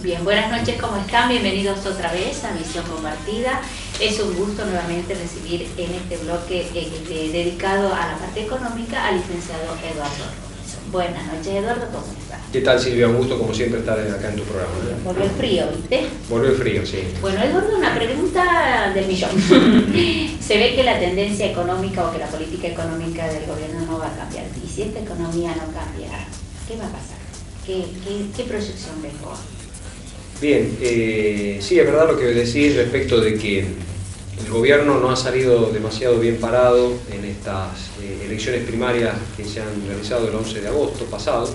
Bien, buenas noches, ¿cómo están? Bienvenidos otra vez a Visión Compartida. Es un gusto nuevamente recibir en este bloque dedicado a la parte económica al licenciado Eduardo Robinson. Buenas noches, Eduardo, ¿cómo estás? ¿Qué tal, Silvia? Un gusto, como siempre, estar acá en tu programa. Volvió el frío, ¿viste? Volvió el frío, sí. Bueno, Eduardo, una pregunta del millón. Se ve que la tendencia económica o que la política económica del gobierno no va a cambiar. Y si esta economía no cambia, ¿qué va a pasar? ¿Qué proyección ves vos? Bien, sí, es verdad lo que decís respecto de que el gobierno no ha salido demasiado bien parado en estas elecciones primarias que se han realizado el 11 de agosto pasado.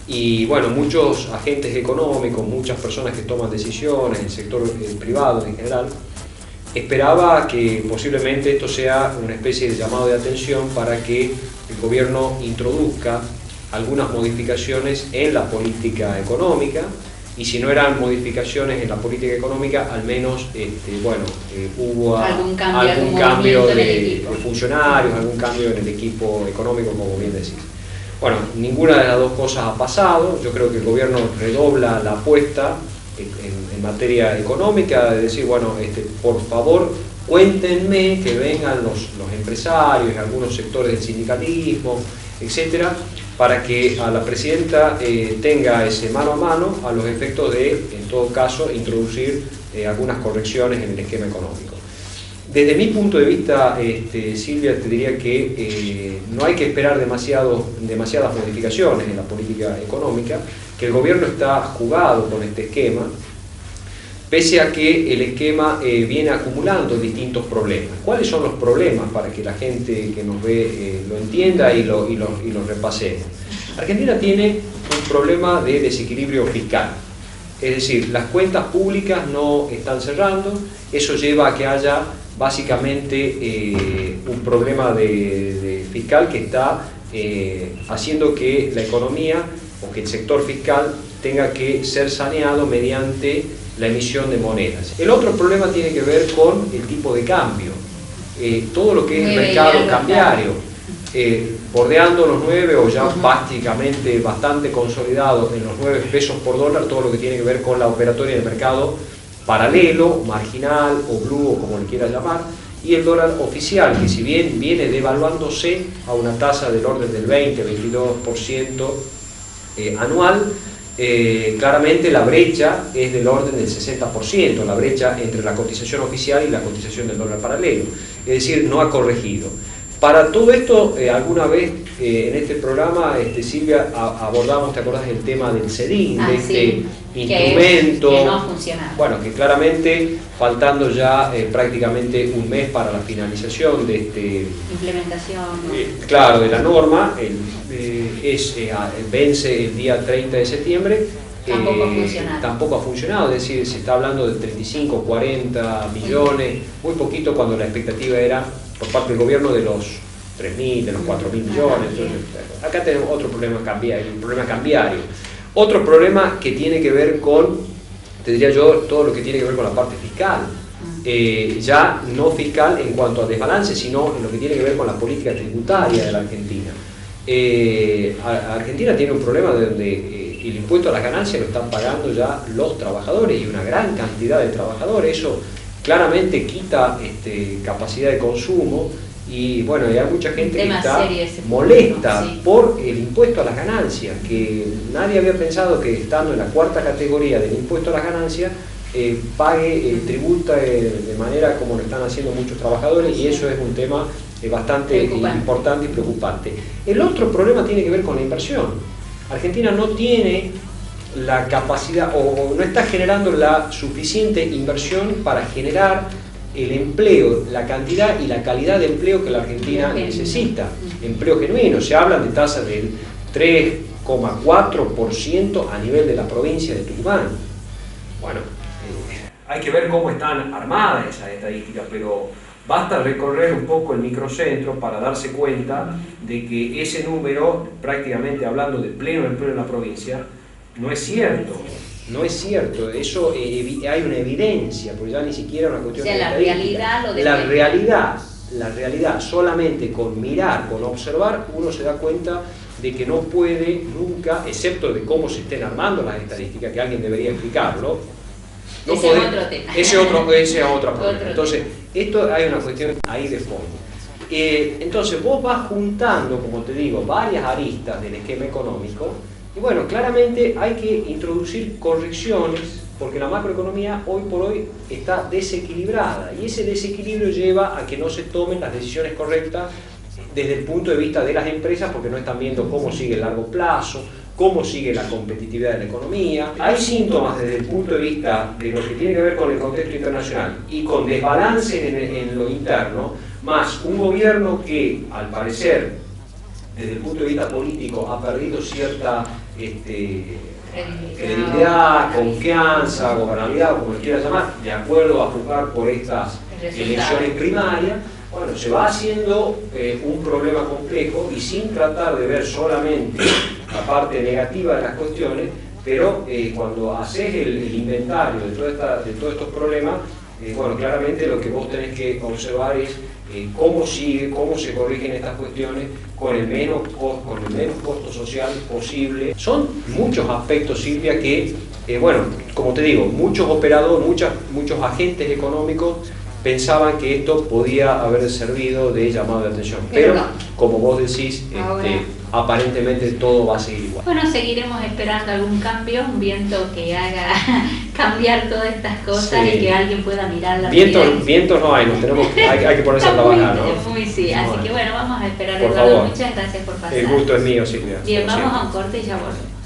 Y bueno, muchos agentes económicos, muchas personas que toman decisiones, el sector privado en general, esperaba que posiblemente esto sea una especie de llamado de atención para que el gobierno introduzca algunas modificaciones en la política económica, y si no eran modificaciones en la política económica, al menos hubo algún cambio de funcionarios, algún cambio en el equipo económico, como bien decís. Bueno, ninguna de las dos cosas ha pasado. Yo creo que el gobierno redobla la apuesta en materia económica, de decir, bueno, por favor, cuéntenme que vengan los empresarios, algunos sectores del sindicalismo, etcétera, para que a la presidenta tenga ese mano a mano a los efectos de, en todo caso, introducir algunas correcciones en el esquema económico. Desde mi punto de vista, Silvia, te diría que no hay que esperar demasiadas modificaciones en la política económica, que el gobierno está jugado con este esquema, pese a que el esquema viene acumulando distintos problemas. ¿Cuáles son los problemas para que la gente que nos ve lo entienda y los repasemos? Argentina tiene un problema de desequilibrio fiscal, es decir, las cuentas públicas no están cerrando, eso lleva a que haya básicamente un problema de fiscal que está haciendo que la economía o que el sector fiscal tenga que ser saneado mediante la emisión de monedas. El otro problema tiene que ver con el tipo de cambio, todo lo que es el mercado cambiario, bordeando los 9 o ya prácticamente bastante consolidado en los 9 pesos por dólar, todo lo que tiene que ver con la operatoria del mercado paralelo, marginal o blue o como le quieras llamar, y el dólar oficial, que si bien viene devaluándose a una tasa del orden del 20-22% anual, claramente la brecha es del orden del 60%, la brecha entre la cotización oficial y la cotización del dólar paralelo, es decir, no ha corregido. Para todo esto, alguna vez en este programa, Silvia, abordamos, ¿te acordás del tema del CEDIN, de este instrumento? Que no ha funcionado. Bueno, que claramente, faltando ya prácticamente un mes para la finalización de implementación, ¿no? Claro, de la norma, vence el día 30 de septiembre. Tampoco ha funcionado, es decir, se está hablando de 35, 40 millones, muy poquito cuando la expectativa era por parte del gobierno de los 3.000, de los 4.000 millones. Entonces, acá tenemos otro problema cambiario. Otro problema que tiene que ver con, te diría yo, todo lo que tiene que ver con la parte fiscal. Ya no fiscal en cuanto a desbalance, sino en lo que tiene que ver con la política tributaria de la Argentina. Argentina tiene un problema donde el impuesto a las ganancias lo están pagando ya los trabajadores y una gran cantidad de trabajadores. Eso claramente quita capacidad de consumo y bueno, hay mucha gente que está molesta por el impuesto a las ganancias, que nadie había pensado que estando en la cuarta categoría del impuesto a las ganancias tributa de manera como lo están haciendo muchos trabajadores, y eso es un tema bastante importante y preocupante. El otro problema tiene que ver con la inversión. Argentina no tiene la capacidad o no está generando la suficiente inversión para generar el empleo, la cantidad y la calidad de empleo que la Argentina necesita. Empleo genuino, se hablan de tasas del 3,4% a nivel de la provincia de Tucumán. Bueno, hay que ver cómo están armadas esas estadísticas, pero basta recorrer un poco el microcentro para darse cuenta de que ese número, prácticamente hablando de pleno empleo en la provincia, no es cierto. No es cierto, eso hay una evidencia, porque ya ni siquiera una cuestión de estadística. La realidad, solamente con mirar, con observar, uno se da cuenta de que no puede nunca, excepto de cómo se estén armando las estadísticas, que alguien debería explicarlo. No ese es otro tema. Ese es otro problema. Entonces, esto hay una cuestión ahí de fondo. Entonces, vos vas juntando, como te digo, varias aristas del esquema económico, y bueno, claramente hay que introducir correcciones, porque la macroeconomía hoy por hoy está desequilibrada, y ese desequilibrio lleva a que no se tomen las decisiones correctas desde el punto de vista de las empresas, porque no están viendo cómo sigue el largo plazo, cómo sigue la competitividad de la economía. Hay síntomas desde el punto de vista de lo que tiene que ver con el contexto internacional y con desbalances en lo interno, más un gobierno que, al parecer, desde el punto de vista político, ha perdido cierta credibilidad, confianza, gobernabilidad, o como le quieras llamar, de acuerdo a juzgar por estas elecciones primarias. Bueno, se va haciendo un problema complejo y sin tratar de ver solamente la parte negativa de las cuestiones, pero cuando haces el inventario de todos estos problemas, bueno, claramente lo que vos tenés que observar es cómo se corrigen estas cuestiones con el menos costo social posible. Son muchos aspectos, Silvia, que, bueno, como te digo, muchos operadores, muchos agentes económicos pensaban que esto podía haber servido de llamado de atención, pero como vos decís, aparentemente todo va a seguir igual. Bueno, seguiremos esperando algún cambio, un viento que haga cambiar todas estas cosas, sí, y que alguien pueda mirar la vientos no hay, hay que ponerse a trabajar, ¿no? Sí, así que bueno, vamos a esperar, por Eduardo. favor. Muchas gracias por pasar. El gusto es mío, Silvia. Bien, vamos a un corte y ya volvemos.